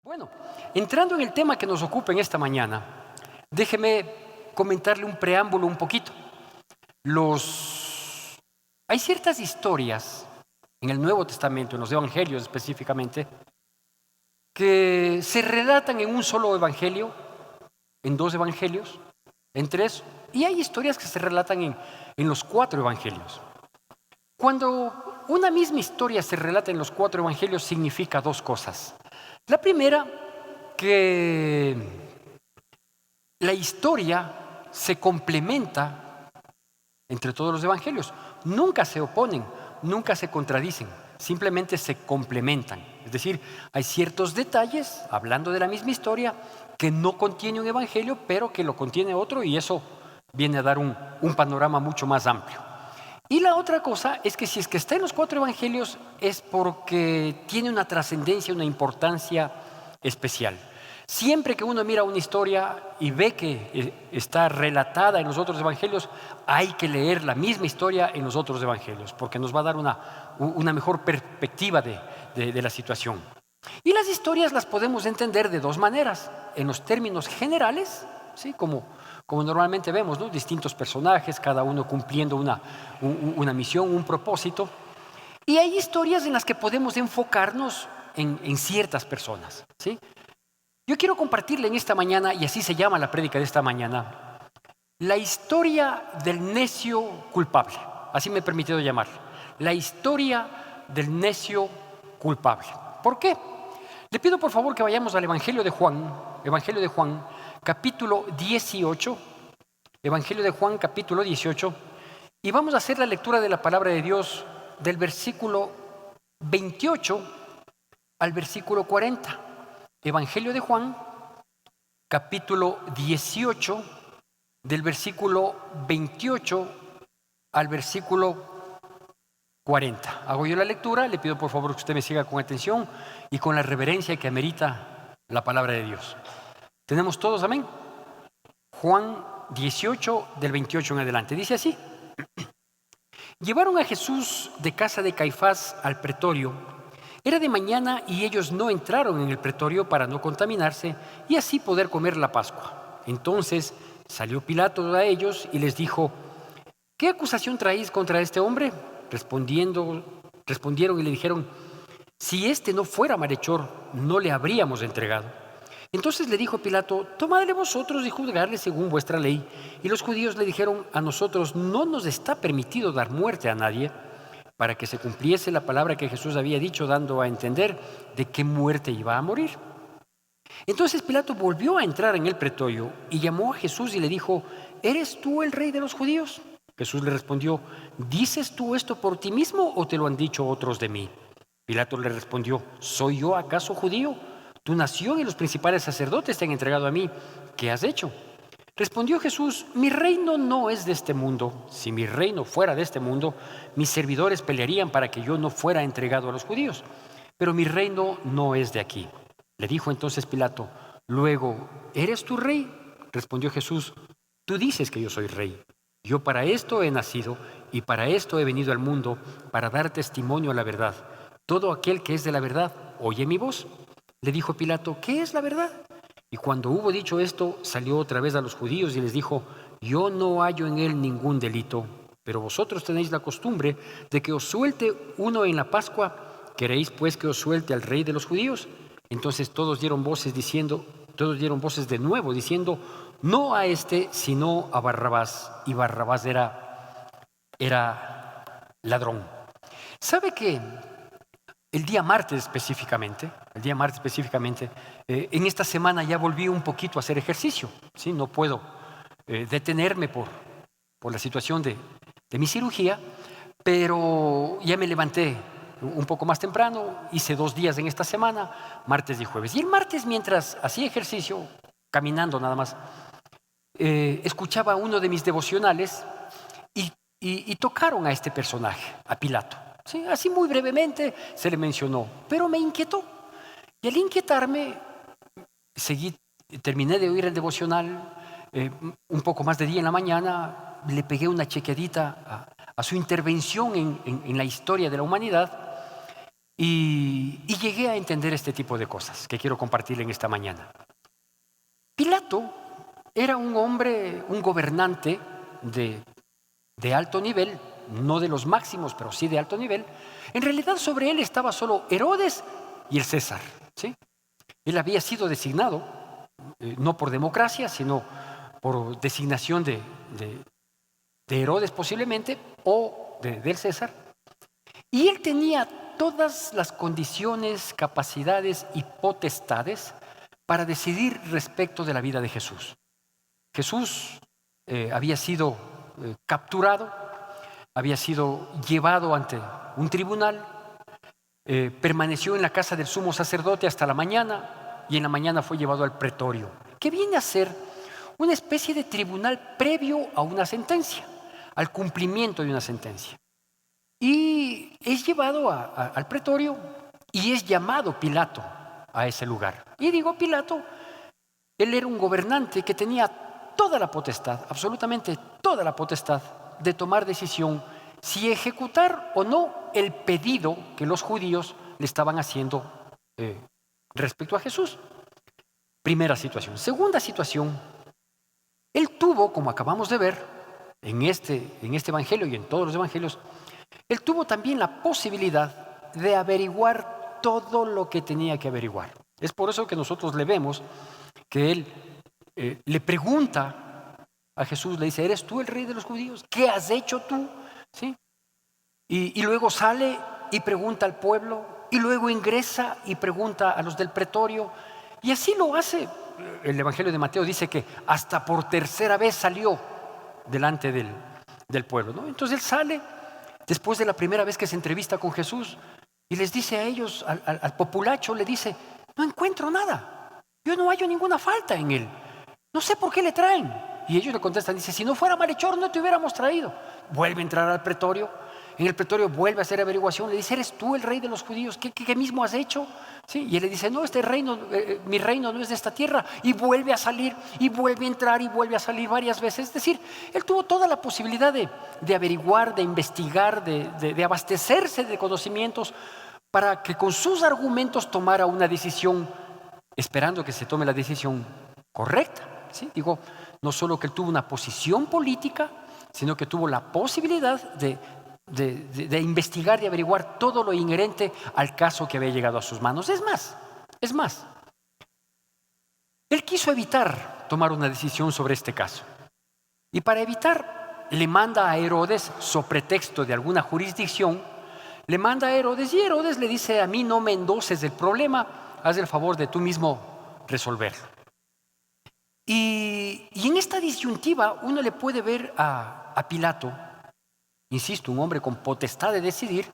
Bueno, entrando en el tema que nos ocupa en esta mañana, déjeme comentarle un preámbulo un poquito. Hay ciertas historias en el Nuevo Testamento, en los Evangelios específicamente, que se relatan en un solo evangelio, en dos evangelios, en tres, y hay historias que se relatan en los cuatro evangelios. Cuando una misma historia se relata en los cuatro evangelios, significa dos cosas. La primera, que la historia se complementa entre todos los evangelios. Nunca se oponen, nunca se contradicen, simplemente se complementan. Es decir, hay ciertos detalles, hablando de la misma historia, que no contiene un evangelio, pero que lo contiene otro, y eso viene a dar un panorama mucho más amplio. Y la otra cosa es que si es que está en los cuatro evangelios es porque tiene una trascendencia, una importancia especial. Siempre que uno mira una historia y ve que está relatada en los otros evangelios, hay que leer la misma historia en los otros evangelios, porque nos va a dar una mejor perspectiva de la situación. Y las historias las podemos entender de dos maneras: en los términos generales, ¿sí? Como normalmente vemos, ¿no? Distintos personajes, cada uno cumpliendo una misión, un propósito. Y hay historias en las que podemos enfocarnos en ciertas personas, ¿sí? Yo quiero compartirle en esta mañana, y así se llama la prédica de esta mañana, la historia del necio culpable. Así me he permitido llamarla. La historia del necio culpable. ¿Por qué? Le pido por favor que vayamos al Evangelio de Juan, capítulo 18, Evangelio de Juan, capítulo 18, y vamos a hacer la lectura de la palabra de Dios del versículo 28 al versículo 40. Evangelio de Juan, capítulo 18, del versículo 28 al versículo 40. Hago yo la lectura, le pido por favor que usted me siga con atención y con la reverencia que amerita la palabra de Dios. ¿Tenemos todos amén? Juan 18, del 28 en adelante. Dice así: Llevaron a Jesús de casa de Caifás al pretorio. Era de mañana y ellos no entraron en el pretorio para no contaminarse y así poder comer la Pascua. Entonces salió Pilato a ellos y les dijo: ¿Qué acusación traéis contra este hombre? Respondieron y le dijeron: Si este no fuera malhechor, no le habríamos entregado. Entonces le dijo Pilato: Tomadle vosotros y juzgadle según vuestra ley. Y los judíos le dijeron: A nosotros no nos está permitido dar muerte a nadie, para que se cumpliese la palabra que Jesús había dicho, dando a entender de qué muerte iba a morir. Entonces Pilato volvió a entrar en el pretorio y llamó a Jesús y le dijo: ¿Eres tú el rey de los judíos? Jesús le respondió: ¿Dices tú esto por ti mismo o te lo han dicho otros de mí? Pilato le respondió: ¿Soy yo acaso judío? Tu nación y los principales sacerdotes te han entregado a mí. ¿Qué has hecho? Respondió Jesús: Mi reino no es de este mundo. Si mi reino fuera de este mundo, mis servidores pelearían para que yo no fuera entregado a los judíos. Pero mi reino no es de aquí. Le dijo entonces Pilato: Luego, ¿eres tú rey? Respondió Jesús: Tú dices que yo soy rey. Yo para esto he nacido y para esto he venido al mundo, para dar testimonio a la verdad. Todo aquel que es de la verdad oye mi voz. Le dijo Pilato: ¿Qué es la verdad? Y cuando hubo dicho esto, salió otra vez a los judíos y les dijo: Yo no hallo en él ningún delito, pero vosotros tenéis la costumbre de que os suelte uno en la Pascua. ¿Queréis pues que os suelte al rey de los judíos? Entonces todos dieron voces de nuevo diciendo: No a este, sino a Barrabás. Y Barrabás era ladrón. ¿Sabe que el día martes específicamente, en esta semana ya volví un poquito a hacer ejercicio, ¿sí? No puedo detenerme por la situación de mi cirugía, pero ya me levanté un poco más temprano, hice 2 días en esta semana, martes y jueves. Y el martes, mientras hacía ejercicio, caminando nada más, escuchaba uno de mis devocionales y tocaron a este personaje, a Pilato. Sí, así muy brevemente se le mencionó, pero me inquietó. Y al inquietarme, terminé de oír el devocional, un poco más de día en la mañana, le pegué una chequeadita a su intervención en la historia de la humanidad Y llegué a entender este tipo de cosas que quiero compartir en esta mañana. Pilato era un hombre, un gobernante de alto nivel, no de los máximos, pero sí de alto nivel. En realidad sobre él estaba solo Herodes y el César, ¿sí? Él había sido designado, no por democracia, sino por designación de Herodes posiblemente, o del César. Y él tenía todas las condiciones, capacidades y potestades para decidir respecto de la vida de Jesús. Jesús había sido capturado, había sido llevado ante un tribunal, permaneció en la casa del sumo sacerdote hasta la mañana y en la mañana fue llevado al pretorio, que viene a ser una especie de tribunal previo a una sentencia, al cumplimiento de una sentencia. Y es llevado al pretorio y es llamado Pilato a ese lugar. Y digo Pilato, él era un gobernante que tenía toda la potestad, absolutamente toda la potestad de tomar decisión si ejecutar o no el pedido que los judíos le estaban haciendo respecto a Jesús. Primera situación. Segunda situación, él tuvo, como acabamos de ver en este evangelio y en todos los evangelios, él tuvo también la posibilidad de averiguar todo lo que tenía que averiguar. Es por eso que nosotros le vemos que él le pregunta a Jesús, le dice, ¿eres tú el rey de los judíos? ¿Qué has hecho tú? ¿Sí? Y luego sale y pregunta al pueblo, y luego ingresa y pregunta a los del pretorio, y así lo hace. El Evangelio de Mateo dice que hasta por tercera vez salió delante del pueblo, ¿no? Entonces él sale después de la primera vez que se entrevista con Jesús y les dice a ellos, al populacho, le dice, no encuentro nada, yo no hallo ninguna falta en él, no sé por qué le traen. Y ellos le contestan, dice, si no fuera malhechor no te hubiéramos traído. Vuelve a entrar al pretorio, en el pretorio vuelve a hacer averiguación, le dice, ¿eres tú el rey de los judíos? ¿Qué mismo has hecho? ¿Sí? Y él le dice, no, este reino, mi reino no es de esta tierra. Y vuelve a salir, y vuelve a entrar, y vuelve a salir varias veces. Es decir, él tuvo toda la posibilidad de averiguar, de investigar, de abastecerse de conocimientos para que con sus argumentos tomara una decisión, esperando que se tome la decisión correcta. ¿Sí? Digo, no solo que él tuvo una posición política, sino que tuvo la posibilidad de investigar, de averiguar todo lo inherente al caso que había llegado a sus manos. Es más, él quiso evitar tomar una decisión sobre este caso. Y para evitar, le manda a Herodes, so pretexto de alguna jurisdicción, le manda a Herodes y Herodes le dice, a mí no me endoses el problema, haz el favor de tú mismo resolverlo. Y en esta disyuntiva uno le puede ver a Pilato, insisto, un hombre con potestad de decidir,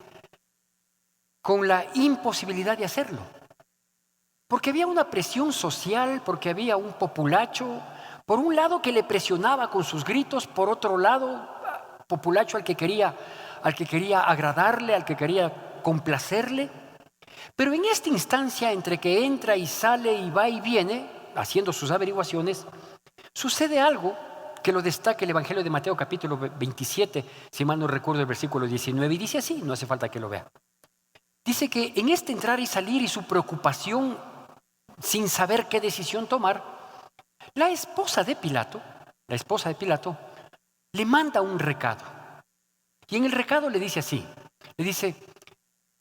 con la imposibilidad de hacerlo. Porque había una presión social, porque había un populacho, por un lado que le presionaba con sus gritos, por otro lado, populacho al que quería agradarle, al que quería complacerle. Pero en esta instancia, entre que entra y sale y va y viene, haciendo sus averiguaciones, sucede algo que lo destaca el Evangelio de Mateo capítulo 27, si mal no recuerdo el versículo 19, y dice así, no hace falta que lo vea. Dice que en este entrar y salir y su preocupación sin saber qué decisión tomar, la esposa de Pilato le manda un recado. Y en el recado le dice así, le dice,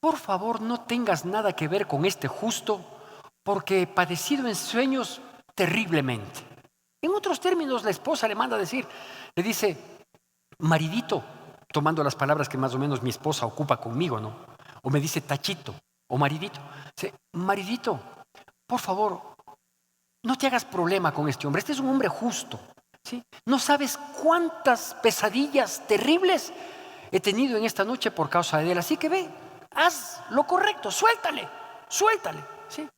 por favor no tengas nada que ver con este justo, porque he padecido en sueños terriblemente. En otros términos, la esposa le manda a decir, le dice, maridito, tomando las palabras que más o menos mi esposa ocupa conmigo, ¿no? O me dice tachito, o maridito. Dice, maridito, por favor, no te hagas problema con este hombre. Este es un hombre justo, ¿sí? No sabes cuántas pesadillas terribles he tenido en esta noche por causa de él. Así que ve, haz lo correcto, suéltale, ¿sí?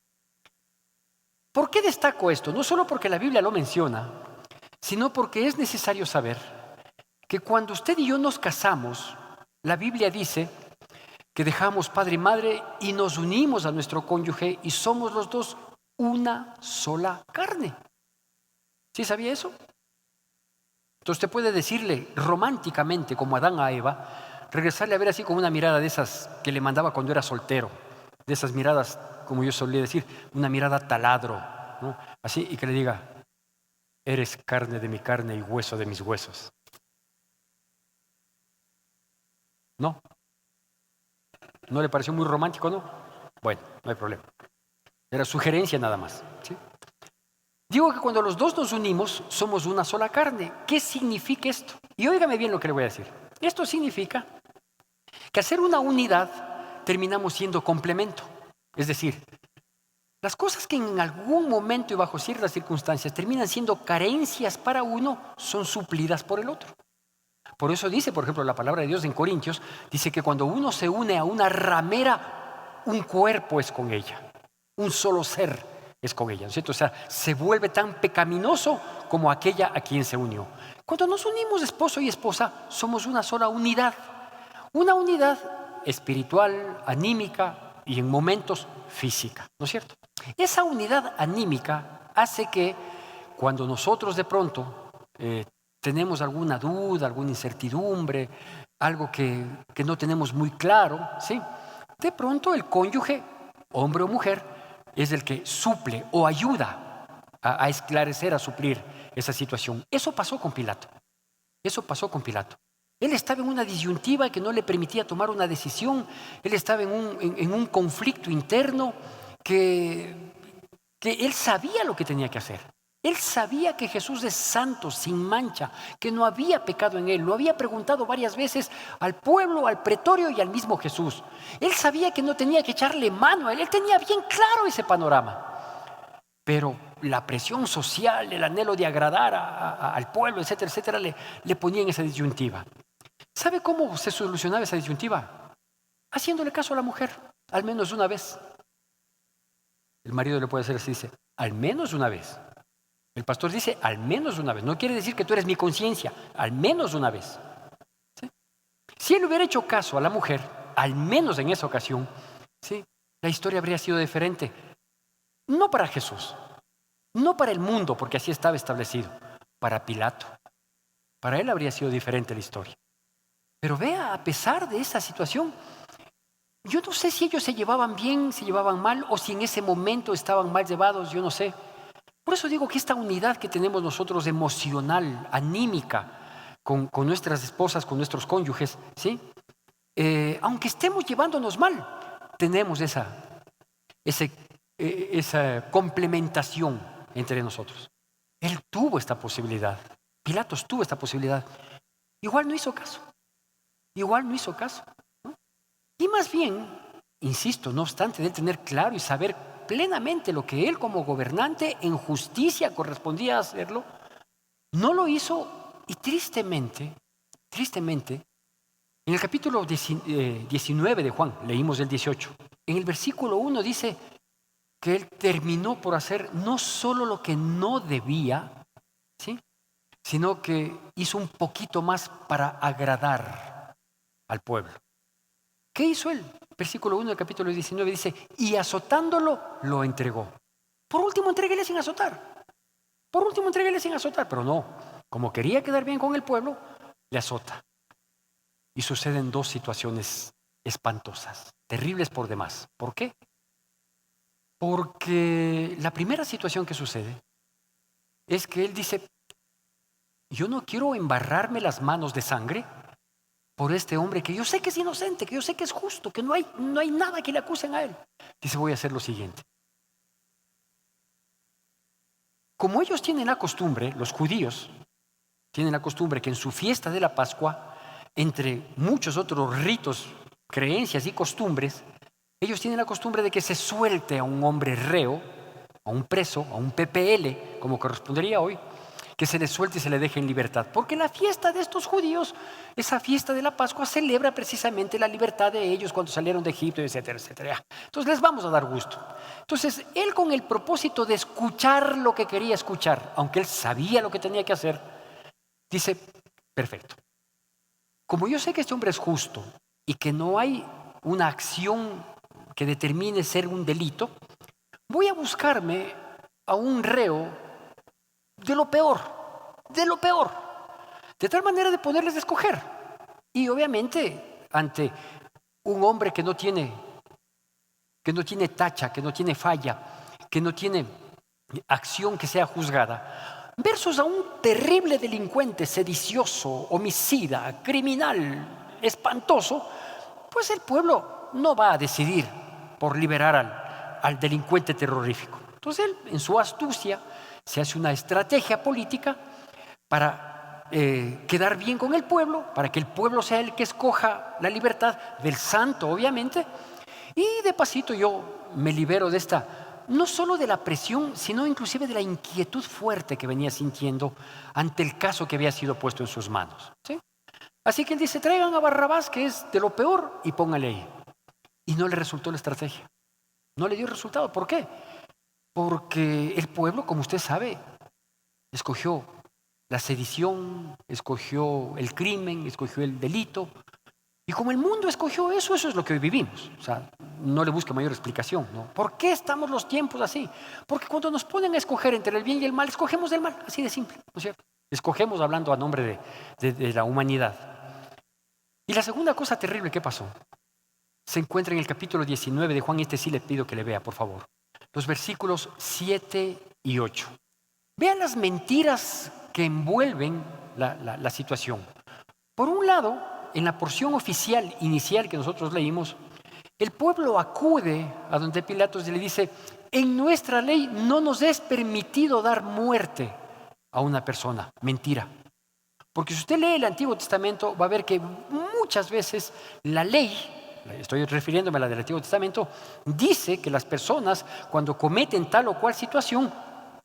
¿Por qué destaco esto? No solo porque la Biblia lo menciona, sino porque es necesario saber que cuando usted y yo nos casamos, la Biblia dice que dejamos padre y madre y nos unimos a nuestro cónyuge y somos los dos una sola carne. ¿Sí sabía eso? Entonces usted puede decirle románticamente, como Adán a Eva, regresarle a ver así con una mirada de esas que le mandaba cuando era soltero. de esas miradas, como yo solía decir, una mirada taladro, ¿no? Así, y que le diga, eres carne de mi carne y hueso de mis huesos. ¿No? ¿No le pareció muy romántico, no? Bueno, no hay problema. Era sugerencia nada más, ¿sí? Digo que cuando los dos nos unimos, somos una sola carne. ¿Qué significa esto? Y óigame bien lo que le voy a decir. Esto significa que al ser una unidad, terminamos siendo complemento. Es decir, las cosas que en algún momento y bajo ciertas circunstancias terminan siendo carencias para uno, son suplidas por el otro. Por eso dice, por ejemplo, la palabra de Dios en Corintios, dice que cuando uno se une a una ramera, un cuerpo es con ella, un solo ser es con ella, ¿no es cierto? O sea, se vuelve tan pecaminoso como aquella a quien se unió. Cuando nos unimos esposo y esposa, somos una sola unidad. Una unidad espiritual, anímica y en momentos física, ¿no es cierto? Esa unidad anímica hace que cuando nosotros de pronto tenemos alguna duda, alguna incertidumbre, algo que no tenemos muy claro, ¿sí? De pronto el cónyuge, hombre o mujer, es el que suple o ayuda a esclarecer, a suplir esa situación. Eso pasó con Pilato. Eso pasó con Pilato. Él estaba en una disyuntiva que no le permitía tomar una decisión. Él estaba en un conflicto interno que él sabía lo que tenía que hacer. Él sabía que Jesús es santo, sin mancha, que no había pecado en él. Lo había preguntado varias veces al pueblo, al pretorio y al mismo Jesús. Él sabía que no tenía que echarle mano a él. Él tenía bien claro ese panorama. Pero la presión social, el anhelo de agradar al pueblo, etcétera, etcétera, le ponía en esa disyuntiva. ¿Sabe cómo se solucionaba esa disyuntiva? Haciéndole caso a la mujer, al menos una vez. El marido le puede hacer así, dice, al menos una vez. El pastor dice, al menos una vez. No quiere decir que tú eres mi conciencia, al menos una vez. ¿Sí? Si él hubiera hecho caso a la mujer, al menos en esa ocasión, ¿sí?, la historia habría sido diferente. No para Jesús, no para el mundo, porque así estaba establecido, para Pilato. Para él habría sido diferente la historia. Pero vea, a pesar de esa situación, yo no sé si ellos se llevaban bien, se llevaban mal, o si en ese momento estaban mal llevados, yo no sé. Por eso digo que esta unidad que tenemos nosotros emocional, anímica, con nuestras esposas, con nuestros cónyuges, ¿sí? Aunque estemos llevándonos mal, tenemos esa complementación entre nosotros. Él tuvo esta posibilidad. Pilatos tuvo esta posibilidad. Igual no hizo caso. Igual no hizo caso, ¿no? Y más bien, insisto, no obstante de él tener claro y saber plenamente lo que él como gobernante en justicia correspondía hacerlo, no lo hizo y tristemente, en el capítulo 19 de Juan, leímos el 18, en el versículo 1 dice que él terminó por hacer no solo lo que no debía, ¿sí?, sino que hizo un poquito más para agradar al pueblo. ¿Qué hizo él? Versículo 1 del capítulo 19 dice, y azotándolo, lo entregó. Por último, entréguele sin azotar. Pero no, como quería quedar bien con el pueblo, le azota. Y suceden dos situaciones espantosas, terribles por demás. ¿Por qué? Porque la primera situación que sucede es que él dice, yo no quiero embarrarme las manos de sangre por este hombre que yo sé que es inocente, que yo sé que es justo, que no hay nada que le acusen a él. Dice, voy a hacer lo siguiente. Como ellos tienen la costumbre, los judíos tienen la costumbre que en su fiesta de la Pascua, entre muchos otros ritos, creencias y costumbres, ellos tienen la costumbre de que se suelte a un hombre reo, a un preso, a un PPL, como correspondería hoy, que se le suelte y se le deje en libertad. Porque la fiesta de estos judíos, esa fiesta de la Pascua, celebra precisamente la libertad de ellos cuando salieron de Egipto, etcétera, etcétera. Entonces les vamos a dar gusto. Entonces él, con el propósito de escuchar lo que quería escuchar, aunque él sabía lo que tenía que hacer, dice, perfecto. Como yo sé que este hombre es justo y que no hay una acción que determine ser un delito, voy a buscarme a un reo de lo peor, de tal manera de poderles escoger. Y obviamente, ante un hombre que no tiene que no tiene tacha, que no tiene falla, que no tiene acción que sea juzgada, versus a un terrible delincuente, sedicioso, homicida, criminal, espantoso, pues el pueblo no va a decidir por liberar al delincuente terrorífico. Entonces él, en su astucia, se hace una estrategia política para quedar bien con el pueblo, para que el pueblo sea el que escoja la libertad del santo, obviamente, y de pasito yo me libero de esta, no solo de la presión, sino inclusive de la inquietud fuerte que venía sintiendo ante el caso que había sido puesto en sus manos, ¿sí? Así que él dice, traigan a Barrabás, que es de lo peor, y póngale ahí. Y no le resultó la estrategia. No le dio resultado. ¿Por qué? Porque el pueblo, como usted sabe, escogió la sedición, escogió el crimen, escogió el delito. Y como el mundo escogió eso, eso es lo que hoy vivimos. O sea, no le busque mayor explicación, ¿no? ¿Por qué estamos los tiempos así? Porque cuando nos ponen a escoger entre el bien y el mal, escogemos el mal, así de simple, ¿no es cierto? Escogemos hablando a nombre de la humanidad. Y la segunda cosa terrible que pasó se encuentra en el capítulo 19 de Juan. Este sí le pido que le vea, por favor. Los versículos 7 y 8. Vean las mentiras que envuelven la situación. Por un lado, en la porción oficial inicial que nosotros leímos, el pueblo acude a donde Pilatos y le dice, en nuestra ley no nos es permitido dar muerte a una persona. Mentira. Porque si usted lee el Antiguo Testamento, va a ver que muchas veces la ley, estoy refiriéndome a la del Antiguo Testamento, dice que las personas cuando cometen tal o cual situación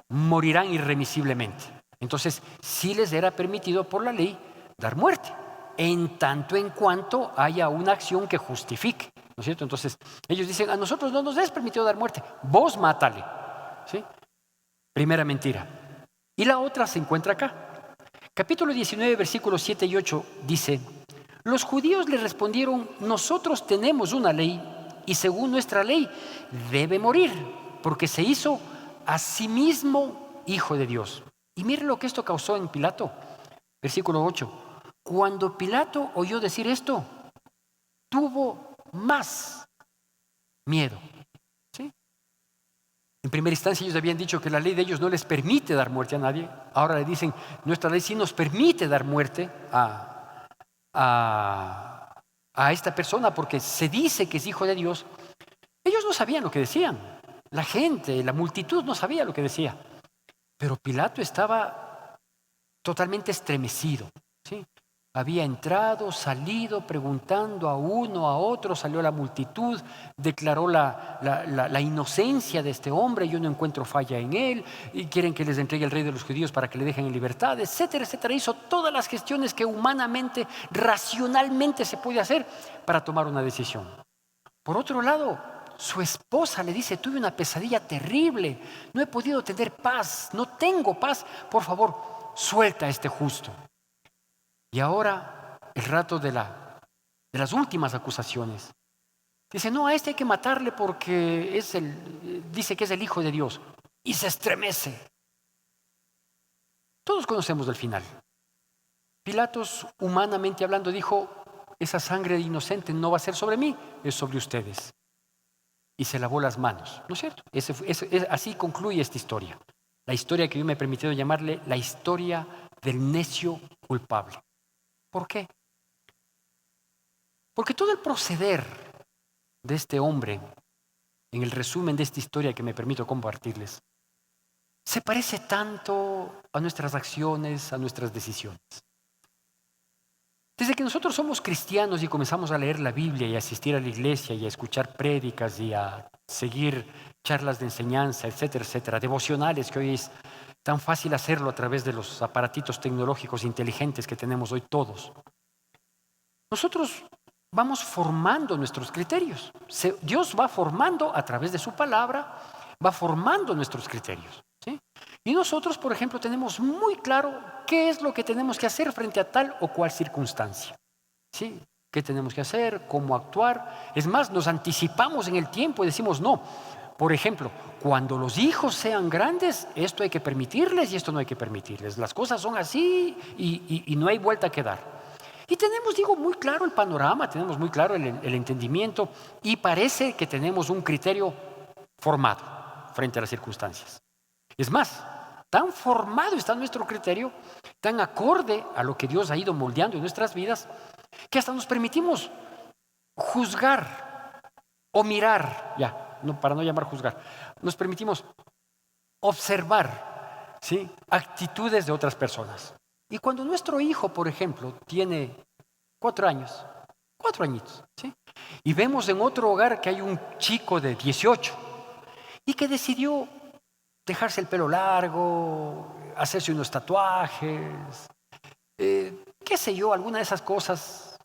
morirán irremisiblemente. Entonces, sí les era permitido por la ley dar muerte, en tanto en cuanto haya una acción que justifique, ¿no es cierto? Entonces, ellos dicen, a nosotros no nos es permitido dar muerte, vos mátale, ¿sí? Primera mentira. Y la otra se encuentra acá. Capítulo 19, versículos 7 y 8 dice, los judíos le respondieron, nosotros tenemos una ley y según nuestra ley debe morir porque se hizo a sí mismo hijo de Dios. Y mire lo que esto causó en Pilato. Versículo 8. Cuando Pilato oyó decir esto, tuvo más miedo. ¿Sí? En primera instancia ellos habían dicho que la ley de ellos no les permite dar muerte a nadie. Ahora le dicen, nuestra ley sí nos permite dar muerte a esta persona porque se dice que es hijo de Dios. Ellos no sabían lo que decían. La gente, la multitud no sabía lo que decía. Pero Pilato estaba totalmente estremecido, ¿sí? Había entrado, salido, preguntando a uno, a otro, salió la multitud, declaró la inocencia de este hombre, yo no encuentro falla en él, y quieren que les entregue el rey de los judíos para que le dejen en libertad, etcétera, etcétera. Hizo todas las gestiones que humanamente, racionalmente se puede hacer para tomar una decisión. Por otro lado, su esposa le dice, tuve una pesadilla terrible, no he podido tener paz, no tengo paz, por favor, suelta a este justo. Y ahora, el rato de las últimas acusaciones. Dice, no, a este hay que matarle porque dice que es el Hijo de Dios. Y se estremece. Todos conocemos el final. Pilatos, humanamente hablando, dijo, esa sangre inocente no va a ser sobre mí, es sobre ustedes. Y se lavó las manos, ¿no es cierto? Así concluye esta historia. La historia que yo me he permitido llamarle la historia del necio culpable. ¿Por qué? Porque todo el proceder de este hombre, en el resumen de esta historia que me permito compartirles, se parece tanto a nuestras acciones, a nuestras decisiones. Desde que nosotros somos cristianos y comenzamos a leer la Biblia y a asistir a la iglesia y a escuchar prédicas y a seguir charlas de enseñanza, etcétera, etcétera, devocionales, que hoy es tan fácil hacerlo a través de los aparatitos tecnológicos inteligentes que tenemos hoy todos. Nosotros vamos formando nuestros criterios. Dios va formando a través de su palabra, va formando nuestros criterios, ¿sí? Y nosotros, por ejemplo, tenemos muy claro qué es lo que tenemos que hacer frente a tal o cual circunstancia, ¿sí? ¿Qué tenemos que hacer? ¿Cómo actuar? Es más, nos anticipamos en el tiempo y decimos no. Por ejemplo, cuando los hijos sean grandes, esto hay que permitirles y esto no hay que permitirles. Las cosas son así y no hay vuelta que dar. Y tenemos, digo, muy claro el panorama, tenemos muy claro el entendimiento y parece que tenemos un criterio formado frente a las circunstancias. Es más, tan formado está nuestro criterio, tan acorde a lo que Dios ha ido moldeando en nuestras vidas, que hasta nos permitimos juzgar o mirar, para no llamar juzgar, nos permitimos observar, ¿sí?, actitudes de otras personas. Y cuando nuestro hijo, por ejemplo, tiene 4 años, 4 añitos, ¿sí?, y vemos en otro hogar que hay un chico de 18 y que decidió dejarse el pelo largo, hacerse unos tatuajes, qué sé yo, alguna de esas cosas,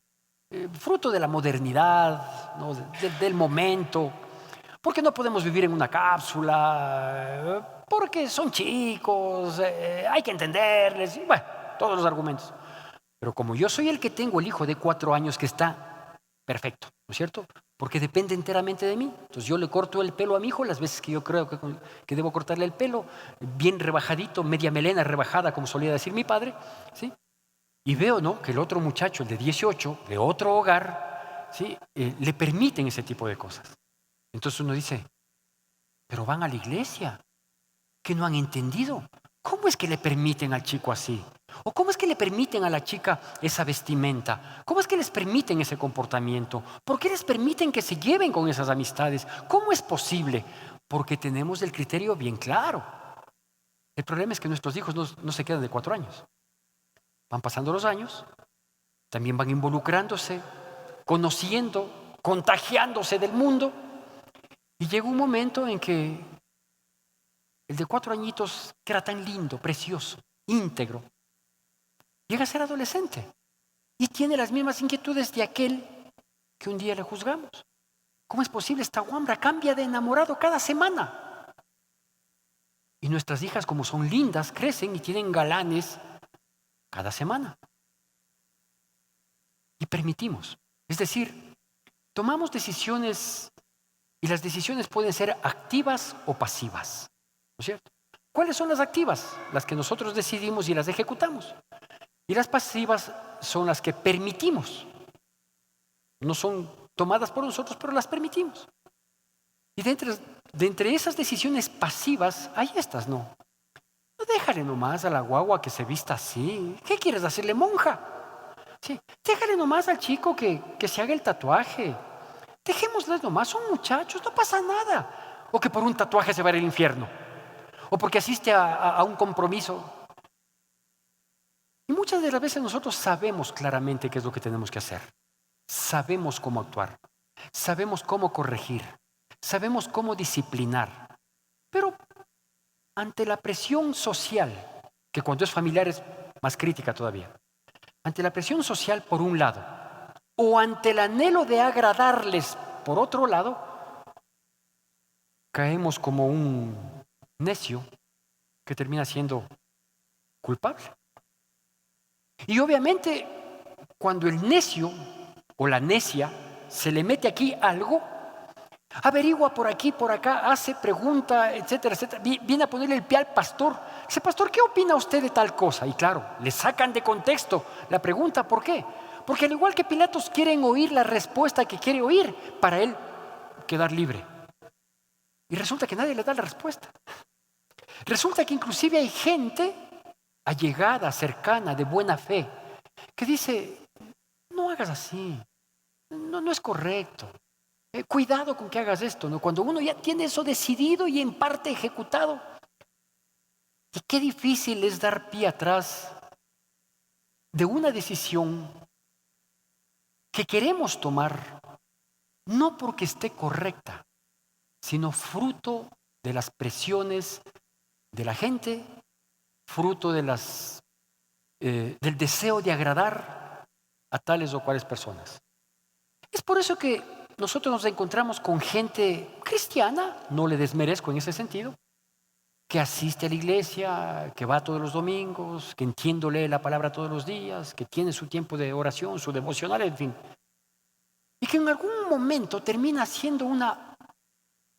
fruto de la modernidad, ¿no?, del momento, porque no podemos vivir en una cápsula, porque son chicos, hay que entenderles, y bueno, todos los argumentos. Pero como yo soy el que tengo el hijo de 4 años que está perfecto, ¿no es cierto? Porque depende enteramente de mí. Entonces yo le corto el pelo a mi hijo las veces que yo creo que debo cortarle el pelo, bien rebajadito, media melena rebajada, como solía decir mi padre, ¿sí? Y veo, ¿no?, que el otro muchacho, el de 18, de otro hogar, ¿sí?, le permiten ese tipo de cosas. Entonces uno dice, pero van a la iglesia, que no han entendido. ¿Cómo es que le permiten al chico así? ¿O cómo es que le permiten a la chica esa vestimenta? ¿Cómo es que les permiten ese comportamiento? ¿Por qué les permiten que se lleven con esas amistades? ¿Cómo es posible? Porque tenemos el criterio bien claro. El problema es que nuestros hijos no se quedan de 4 años. Van pasando los años, también van involucrándose, conociendo, contagiándose del mundo. Y llega un momento en que el de 4 añitos, que era tan lindo, precioso, íntegro, llega a ser adolescente y tiene las mismas inquietudes de aquel que un día le juzgamos. ¿Cómo es posible? Esta guambra cambia de enamorado cada semana. Y nuestras hijas, como son lindas, crecen y tienen galanes cada semana. Y permitimos. Es decir, tomamos decisiones y las decisiones pueden ser activas o pasivas. ¿No es cierto? ¿Cuáles son las activas? Las que nosotros decidimos y las ejecutamos. Y las pasivas son las que permitimos. No son tomadas por nosotros, pero las permitimos. Y de entre esas decisiones pasivas hay estas, ¿no? No déjale nomás a la guagua que se vista así. ¿Qué quieres hacerle, monja? Sí. Déjale nomás al chico que se haga el tatuaje. Dejémosles nomás, son muchachos, no pasa nada. O que por un tatuaje se va al infierno. O porque asiste a un compromiso. Y muchas de las veces nosotros sabemos claramente qué es lo que tenemos que hacer. Sabemos cómo actuar. Sabemos cómo corregir. Sabemos cómo disciplinar. Pero ante la presión social, que cuando es familiar es más crítica todavía, ante la presión social por un lado, o ante el anhelo de agradarles por otro lado, caemos como un necio que termina siendo culpable. Y obviamente, cuando el necio o la necia se le mete aquí algo, averigua por aquí, por acá, hace, pregunta, etcétera, etcétera, viene a ponerle el pie al pastor. Dice, pastor, ¿qué opina usted de tal cosa? Y claro, le sacan de contexto la pregunta. ¿Por qué? Porque al igual que Pilatos quieren oír la respuesta que quiere oír para él quedar libre. Y resulta que nadie le da la respuesta. Resulta que inclusive hay gente allegada, cercana, de buena fe, que dice, no hagas así, no es correcto. Cuidado con que hagas esto, ¿no? Cuando uno ya tiene eso decidido y en parte ejecutado. Y qué difícil es dar pie atrás de una decisión que queremos tomar, no porque esté correcta, sino fruto de las presiones de la gente, fruto de del deseo de agradar a tales o cuales personas. Es por eso que nosotros nos encontramos con gente cristiana, no le desmerezco en ese sentido, que asiste a la iglesia, que va todos los domingos, que lee la palabra todos los días, que tiene su tiempo de oración, su devocional, en fin. Y que en algún momento termina siendo una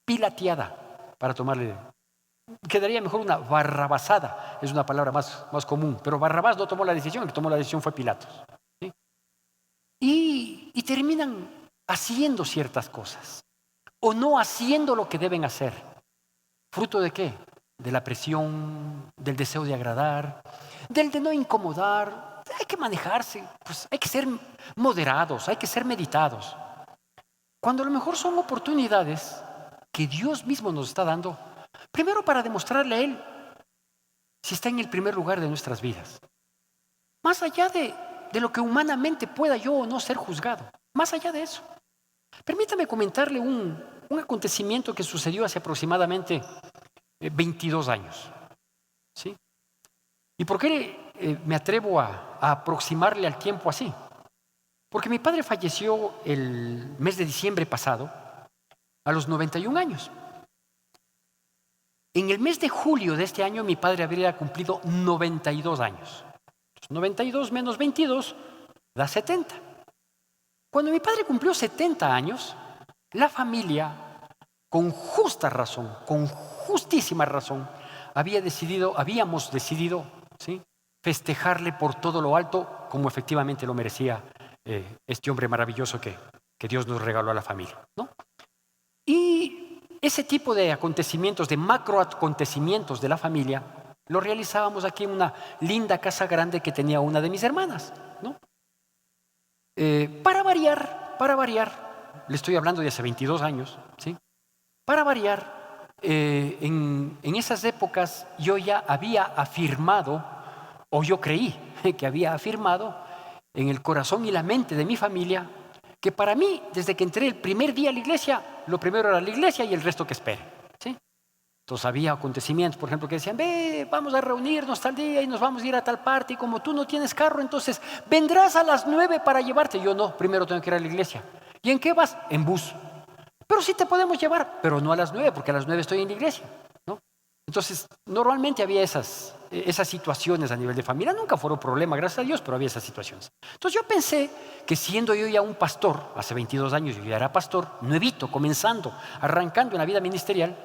pilateada, para tomarle, quedaría mejor una barrabasada, es una palabra más común, pero Barrabás no tomó la decisión, el que tomó la decisión fue Pilatos, ¿sí? terminan haciendo ciertas cosas o no haciendo lo que deben hacer. ¿Fruto de qué? De la presión, del deseo de agradar, del de no incomodar. Hay que manejarse, pues hay que ser moderados, hay que ser meditados. Cuando a lo mejor son oportunidades que Dios mismo nos está dando, primero para demostrarle a Él si está en el primer lugar de nuestras vidas. Más allá de lo que humanamente pueda yo o no ser juzgado, más allá de eso. Permítame comentarle un acontecimiento que sucedió hace aproximadamente 22 años. ¿Sí? ¿Y por qué me atrevo a aproximarle al tiempo así? Porque mi padre falleció el mes de diciembre pasado, a los 91 años. En el mes de julio de este año, mi padre habría cumplido 92 años. 92 menos 22 da 70. Cuando mi padre cumplió 70 años, la familia, con justa razón, con justísima razón, habíamos decidido, ¿sí?, festejarle por todo lo alto, como efectivamente lo merecía este hombre maravilloso que Dios nos regaló a la familia, ¿no? Y ese tipo de acontecimientos, de macroacontecimientos de la familia, lo realizábamos aquí en una linda casa grande que tenía una de mis hermanas, ¿no? Para variar, le estoy hablando de hace 22 años, ¿sí? Para variar, en esas épocas yo ya había afirmado, o yo creí que había afirmado en el corazón y la mente de mi familia, que para mí, desde que entré el primer día a la iglesia, lo primero era la iglesia y el resto que espere, ¿sí? Entonces había acontecimientos, por ejemplo, que decían, vamos a reunirnos tal día y nos vamos a ir a tal parte, y como tú no tienes carro, entonces vendrás a las 9 para llevarte. Yo no, primero tengo que ir a la iglesia. ¿Y en qué vas? En bus. Pero sí te podemos llevar, pero no a las 9, porque a las 9 estoy en la iglesia, ¿no? Entonces, normalmente había esas situaciones a nivel de familia. Nunca fueron problema, gracias a Dios, pero había esas situaciones. Entonces yo pensé que siendo yo ya un pastor, hace 22 años yo ya era pastor, nuevito, comenzando, arrancando en la vida ministerial,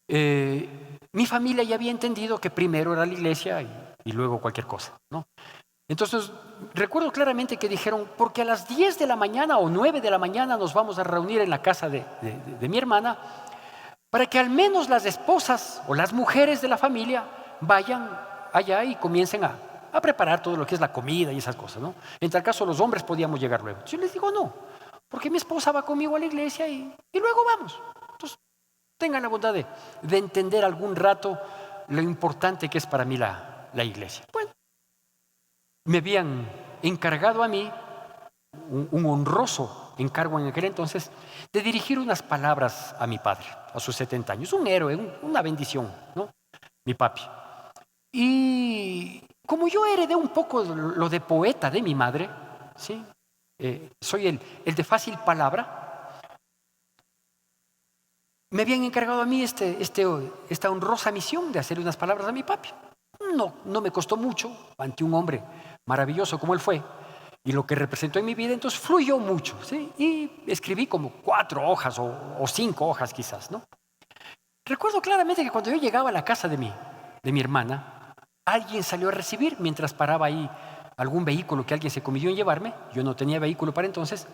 mi familia ya había entendido que primero era la iglesia y luego cualquier cosa, ¿no? Entonces, recuerdo claramente que dijeron, porque a las 10 de la mañana o 9 de la mañana nos vamos a reunir en la casa de mi hermana, para que al menos las esposas o las mujeres de la familia vayan allá y comiencen a preparar todo lo que es la comida y esas cosas, ¿no? En tal caso, los hombres podíamos llegar luego. Yo les digo, no, porque mi esposa va conmigo a la iglesia y luego vamos. Entonces, tengan la bondad de entender algún rato lo importante que es para mí la iglesia. Bueno, me habían encargado a mí un honroso encargo en aquel entonces de dirigir unas palabras a mi padre a sus 70 años. Un héroe, una bendición, ¿no? Mi papi. Y como yo heredé un poco lo de poeta de mi madre, ¿sí? Soy el de fácil palabra. Me habían encargado a mí esta honrosa misión de hacer unas palabras a mi papi. No me costó mucho ante un hombre maravilloso como él fue y lo que representó en mi vida, entonces fluyó mucho, ¿sí? Y escribí como 4 hojas o 5 hojas quizás, ¿no? Recuerdo claramente que cuando yo llegaba a la casa de mi hermana, alguien salió a recibir mientras paraba ahí algún vehículo que alguien se cometió en llevarme. Yo no tenía vehículo para entonces.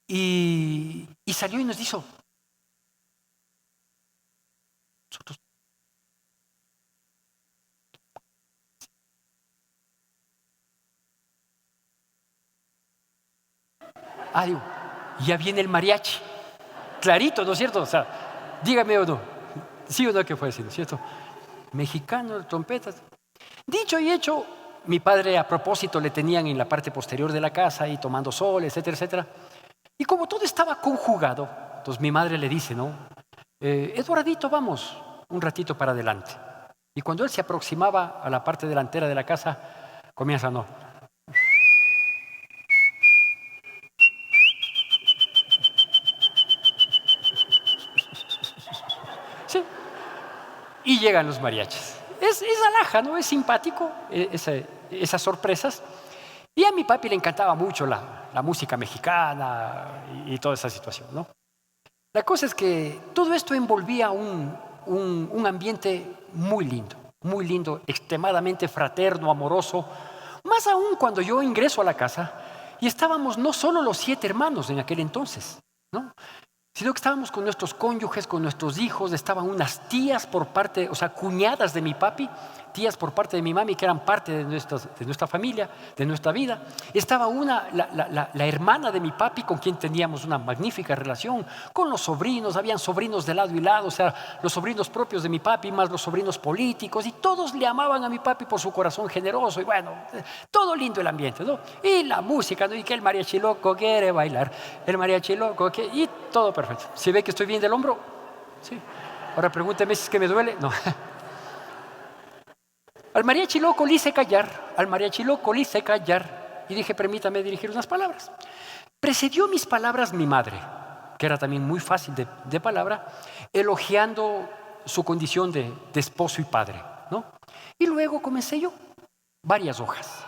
Y salió y nos dijo, nosotros, digo, ya viene el mariachi. Clarito, ¿no es cierto? O sea, dígame o no. Sí o no que fue así, ¿no es cierto? Mexicano, trompetas. Dicho y hecho, mi padre a propósito le tenían en la parte posterior de la casa y tomando sol, etcétera, etcétera. Y como todo estaba conjugado, entonces mi madre le dice, ¿no? Eduardito, vamos un ratito para adelante. Y cuando él se aproximaba a la parte delantera de la casa, comienza, ¿no? Sí. Y llegan los mariachis. Es alhaja, ¿no? Es simpático esas sorpresas. Y a mi papi le encantaba mucho la música mexicana y toda esa situación, ¿no? La cosa es que todo esto envolvía un ambiente muy lindo, extremadamente fraterno, amoroso. Más aún cuando yo ingreso a la casa Y estábamos no solo los 7 hermanos en aquel entonces, ¿no? Sino que estábamos con nuestros cónyuges, con nuestros hijos, estaban unas tías por parte, o sea, cuñadas de mi papi, tías por parte de mi mami, que eran parte de nuestra familia, de nuestra vida. Estaba la hermana de mi papi, con quien teníamos una magnífica relación, con los sobrinos, habían sobrinos de lado y lado, o sea, los sobrinos propios de mi papi, más los sobrinos políticos, y todos le amaban a mi papi por su corazón generoso, y bueno, todo lindo el ambiente, ¿no? Y la música, ¿no? Y que el mariachi loco quiere bailar, el mariachi loco, y todo perfecto. ¿Si ve que estoy bien del hombro? Sí. Ahora pregúnteme si es que me duele. No. Al mariachi loco le hice callar, al mariachi loco le hice callar. Y dije, permítame dirigir unas palabras. Precedió mis palabras mi madre, que era también muy fácil de palabra, elogiando su condición de esposo y padre, ¿no? Y luego comencé yo, varias hojas.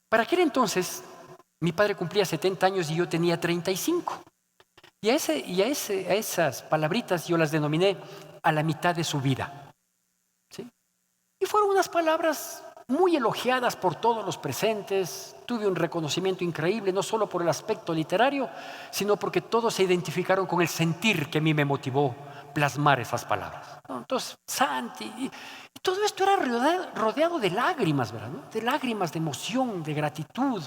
Para aquel entonces, mi padre cumplía 70 años y yo tenía 35. Y a esas palabritas yo las denominé a la mitad de su vida, ¿sí? Y fueron unas palabras muy elogiadas por todos los presentes. Tuve un reconocimiento increíble, no solo por el aspecto literario, sino porque todos se identificaron con el sentir que a mí me motivó plasmar esas palabras, ¿no? Entonces, Santi, y todo esto era rodeado de lágrimas, ¿verdad? ¿No? De lágrimas, de emoción, de gratitud,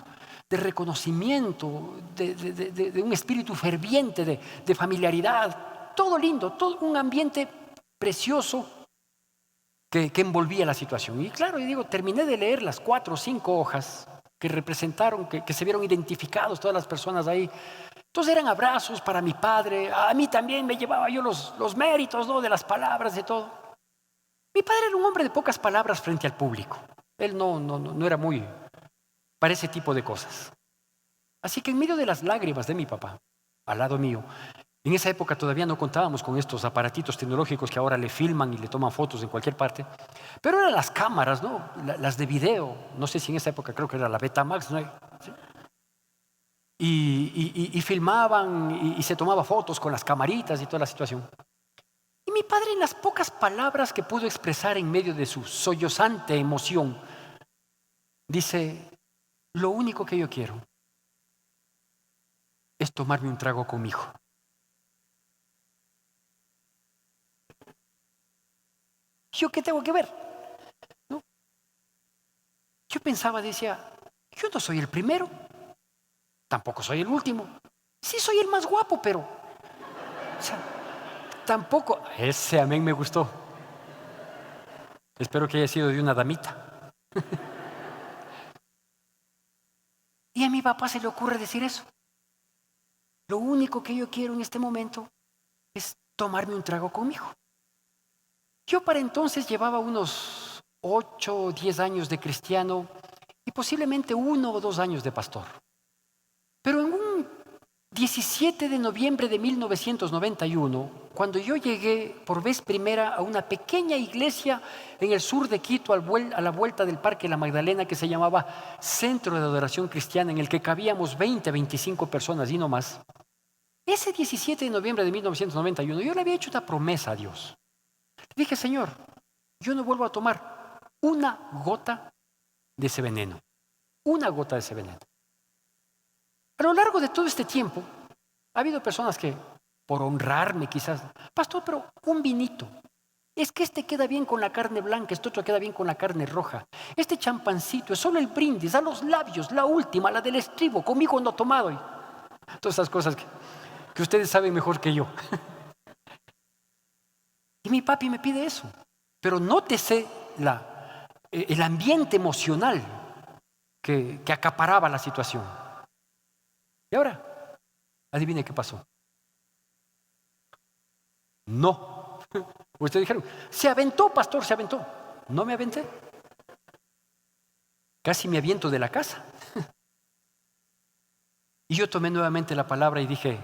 de reconocimiento, de un espíritu ferviente, de familiaridad. Todo lindo, todo un ambiente precioso que envolvía la situación. Y claro, yo digo, terminé de leer las 4 o 5 hojas que representaron, que se vieron identificados todas las personas ahí. Entonces eran abrazos para mi padre. A mí también me llevaba yo los méritos, ¿no?, de las palabras, de todo. Mi padre era un hombre de pocas palabras frente al público. Él no era muy para ese tipo de cosas. Así que en medio de las lágrimas de mi papá, al lado mío, en esa época todavía no contábamos con estos aparatitos tecnológicos que ahora le filman y le toman fotos en cualquier parte, pero eran las cámaras, ¿no?, las de video. No sé si en esa época, creo que era la Betamax, ¿no? ¿Sí? Y filmaban y se tomaba fotos con las camaritas y toda la situación. Y mi padre, en las pocas palabras que pudo expresar en medio de su sollozante emoción, dice: lo único que yo quiero es tomarme un trago con mi hijo. ¿Yo qué tengo que ver? ¿No? Yo pensaba, decía, yo no soy el primero, tampoco soy el último. Sí soy el más guapo, pero, o sea, tampoco. Ese amén me gustó. Espero que haya sido de una damita. Y a mi papá se le ocurre decir eso. Lo único que yo quiero en este momento es tomarme un trago con mi hijo. Yo para entonces llevaba unos 8 o 10 años de cristiano y posiblemente 1 o 2 años de pastor. Pero en un 17 de noviembre de 1991, cuando yo llegué por vez primera a una pequeña iglesia en el sur de Quito, a la vuelta del Parque La Magdalena, que se llamaba Centro de Adoración Cristiana, en el que cabíamos 20, 25 personas y no más. Ese 17 de noviembre de 1991 yo le había hecho una promesa a Dios. Le dije: Señor, yo no vuelvo a tomar una gota de ese veneno. Una gota de ese veneno. A lo largo de todo este tiempo, ha habido personas que, por honrarme quizás, pastor, pero un vinito. Es que este queda bien con la carne blanca, este otro queda bien con la carne roja. Este champancito es solo el brindis, a los labios, la última, la del estribo, conmigo no tomado. Y todas esas cosas que ustedes saben mejor que yo. Y mi papi me pide eso. Pero nótese el ambiente emocional que acaparaba la situación. Y ahora, adivine qué pasó. No. Ustedes dijeron: se aventó, pastor, se aventó. No me aventé. Casi me aviento de la casa. Y yo tomé nuevamente la palabra y dije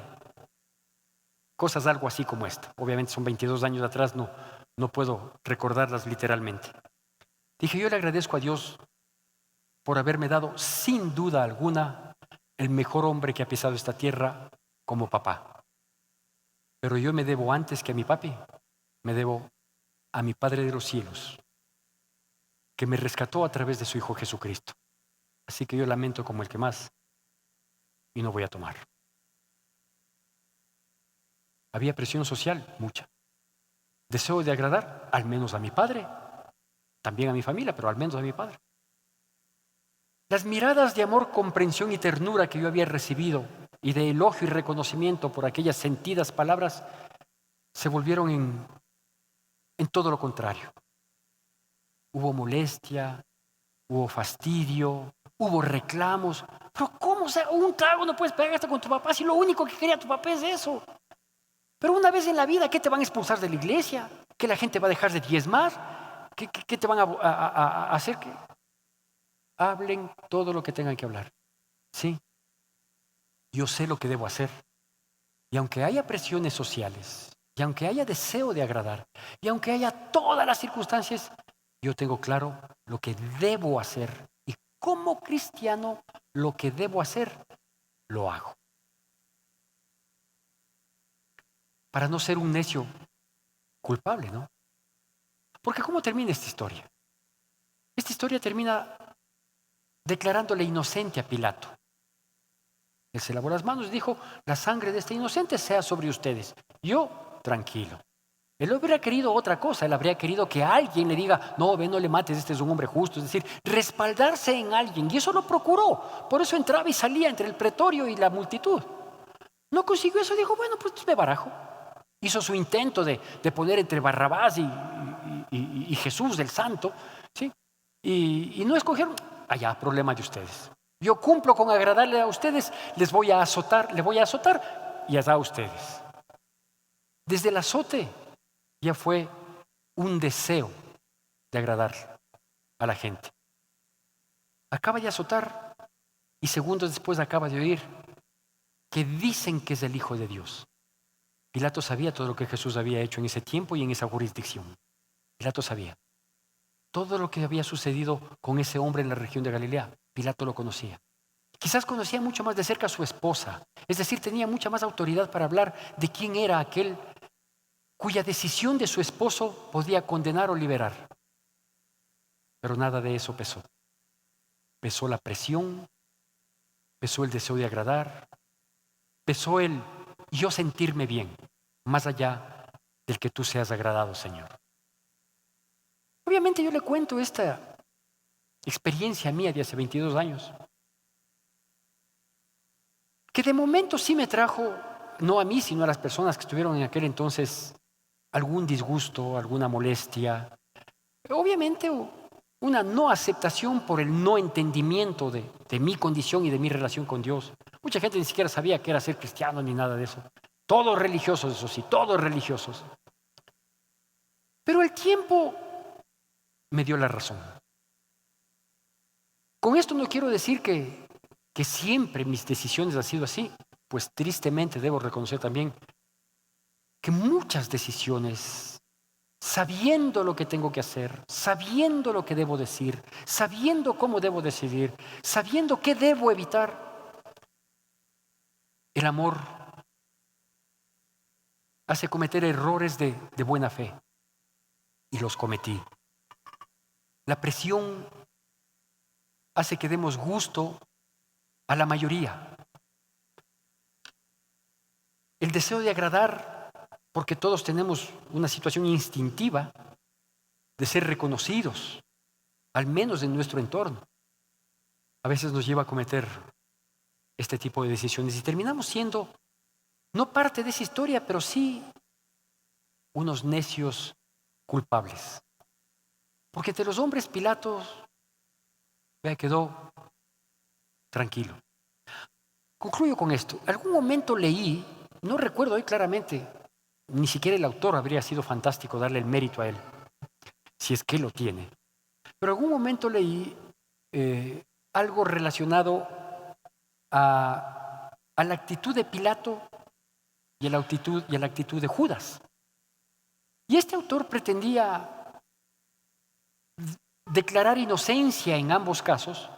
cosas algo así como esta. Obviamente son 22 años atrás, no puedo recordarlas literalmente. Dije: yo le agradezco a Dios por haberme dado, sin duda alguna, el mejor hombre que ha pisado esta tierra como papá. Pero yo me debo, antes que a mi papi, me debo a mi Padre de los cielos, que me rescató a través de su Hijo Jesucristo. así que yo lamento como el que más y no voy a tomar. Había presión social, mucha. Deseo de agradar, al menos a mi padre, también a mi familia, pero al menos a mi padre. Las miradas de amor, comprensión y ternura que yo había recibido y de elogio y reconocimiento por aquellas sentidas palabras se volvieron en todo lo contrario. Hubo molestia, hubo fastidio, hubo reclamos. Pero ¿cómo? O sea, un trago no puedes pegar hasta con tu papá si lo único que quería tu papá es eso. Pero una vez en la vida, ¿qué te van a expulsar de la iglesia? ¿Que la gente va a dejar de diezmar? ¿Qué te van a hacer? Que hablen todo lo que tengan que hablar. Sí, yo sé lo que debo hacer. Y aunque haya presiones sociales, y aunque haya deseo de agradar, y aunque haya todas las circunstancias, yo tengo claro lo que debo hacer. Y como cristiano, lo que debo hacer, lo hago. Para no ser un necio culpable, ¿no? Porque ¿cómo termina esta historia? Esta historia termina declarándole inocente a Pilato. Él se lavó las manos y dijo, la sangre de este inocente sea sobre ustedes. Yo, tranquilo. Él habría querido otra cosa, él habría querido que alguien le diga, no, ve, no le mates, este es un hombre justo. Es decir, respaldarse en alguien. Y eso lo procuró. Por eso entraba y salía entre el pretorio y la multitud. No consiguió eso, dijo, bueno, pues me barajo. Hizo su intento de poner entre Barrabás y Jesús del Santo, ¿sí? Y no escogieron, allá, problema de ustedes. Yo cumplo con agradarle a ustedes, les voy a azotar y allá a ustedes. Desde el azote ya fue un deseo de agradar a la gente. Acaba de azotar y segundos después acaba de oír que dicen que es el Hijo de Dios. Pilato sabía todo lo que Jesús había hecho en ese tiempo y en esa jurisdicción. Pilato sabía. Todo lo que había sucedido con ese hombre en la región de Galilea, Pilato lo conocía. Quizás conocía mucho más de cerca a su esposa, es decir, tenía mucha más autoridad para hablar de quién era aquel cuya decisión de su esposo podía condenar o liberar. Pero nada de eso pesó. Pesó la presión, pesó el deseo de agradar, pesó el yo sentirme bien, más allá del que tú seas agradado, Señor. Obviamente yo le cuento esta experiencia mía de hace 22 años, que de momento sí me trajo, no a mí, sino a las personas que estuvieron en aquel entonces, algún disgusto, alguna molestia. Obviamente una no aceptación por el no entendimiento de mi condición y de mi relación con Dios. Mucha gente ni siquiera sabía qué era ser cristiano ni nada de eso. Todos religiosos, eso sí, todos religiosos. Pero el tiempo me dio la razón. Con esto no quiero decir que siempre mis decisiones han sido así, pues tristemente debo reconocer también que muchas decisiones, sabiendo lo que tengo que hacer, sabiendo lo que debo decir, sabiendo cómo debo decidir, sabiendo qué debo evitar, el amor hace cometer errores de buena fe y los cometí. La presión hace que demos gusto a la mayoría. El deseo de agradar, porque todos tenemos una situación instintiva de ser reconocidos, al menos en nuestro entorno, a veces nos lleva a cometer este tipo de decisiones y terminamos siendo no parte de esa historia, pero sí unos necios culpables. Porque entre los hombres Pilato quedó tranquilo. Concluyo con esto. Algún momento leí, no recuerdo hoy claramente, ni siquiera el autor, habría sido fantástico darle el mérito a él, si es que lo tiene. Pero algún momento leí algo relacionado a la actitud de Pilato y a la actitud de Judas. Y este autor pretendía declarar inocencia en ambos casos,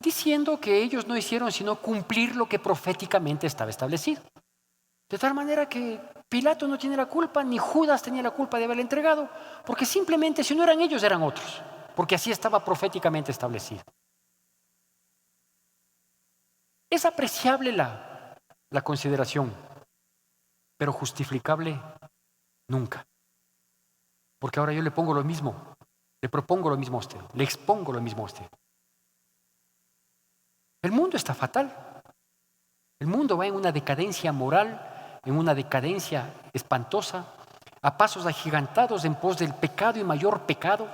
diciendo que ellos no hicieron sino cumplir lo que proféticamente estaba establecido. De tal manera que Pilato no tiene la culpa, ni Judas tenía la culpa de haberle entregado, porque simplemente si no eran ellos, eran otros, porque así estaba proféticamente establecido. Es apreciable la consideración, pero justificable nunca. Porque ahora yo le pongo lo mismo, le propongo lo mismo a usted, le expongo lo mismo a usted. El mundo está fatal. El mundo va en una decadencia moral, en una decadencia espantosa, a pasos agigantados en pos del pecado y mayor pecado,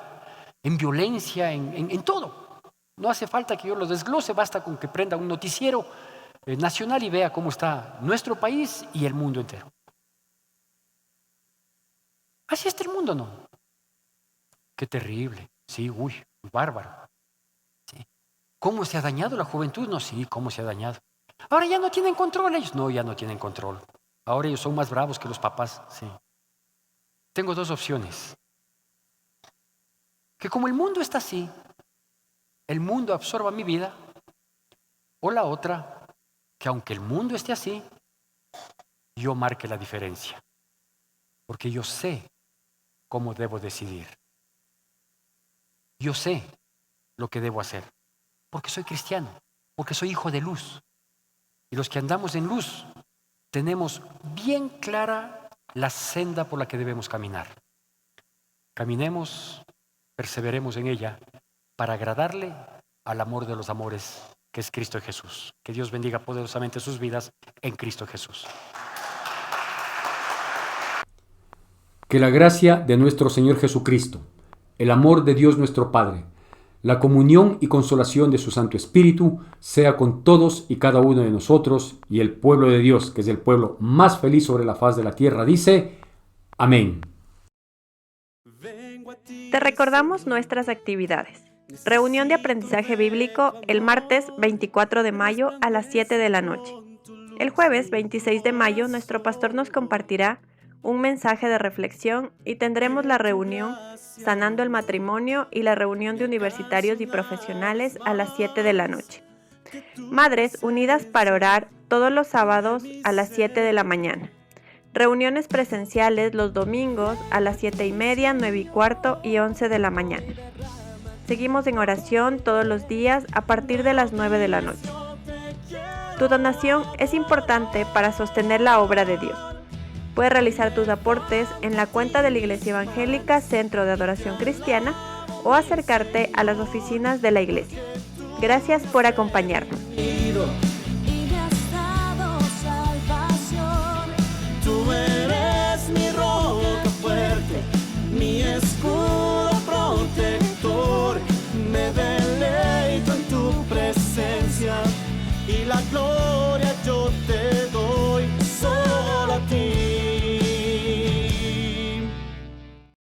en violencia, en todo. No hace falta que yo lo desglose, basta con que prenda un noticiero nacional y vea cómo está nuestro país y el mundo entero. Así está el mundo, ¿no? Qué terrible, sí, uy, bárbaro. Sí. ¿Cómo se ha dañado la juventud? No, sí, ¿cómo se ha dañado? Ahora ya no tienen control ellos. No, ya no tienen control. Ahora ellos son más bravos que los papás, sí. Tengo dos opciones. Que como el mundo está así, el mundo absorba mi vida, o la otra, que aunque el mundo esté así, yo marque la diferencia. Porque yo sé cómo debo decidir. Yo sé lo que debo hacer. Porque soy cristiano, porque soy hijo de luz. Y los que andamos en luz tenemos bien clara la senda por la que debemos caminar. Caminemos, perseveremos en ella para agradarle al amor de los amores, que es Cristo Jesús. Que Dios bendiga poderosamente sus vidas en Cristo Jesús. Que la gracia de nuestro Señor Jesucristo, el amor de Dios nuestro Padre, la comunión y consolación de su Santo Espíritu sea con todos y cada uno de nosotros, y el pueblo de Dios, que es el pueblo más feliz sobre la faz de la tierra, dice: Amén. Te recordamos nuestras actividades. Reunión de aprendizaje bíblico el martes 24 de mayo a las 7 de la noche. El jueves 26 de mayo nuestro pastor nos compartirá un mensaje de reflexión y tendremos la reunión Sanando el Matrimonio y la reunión de universitarios y profesionales a las 7 de la noche. Madres unidas para orar todos los sábados a las 7 de la mañana. Reuniones presenciales los domingos a las 7:30, 9:15 y 11 de la mañana. Seguimos en oración todos los días a partir de las 9 de la noche. Tu donación es importante para sostener la obra de Dios. Puedes realizar tus aportes en la cuenta de la Iglesia Evangélica Centro de Adoración Cristiana o acercarte a las oficinas de la iglesia. Gracias por acompañarnos.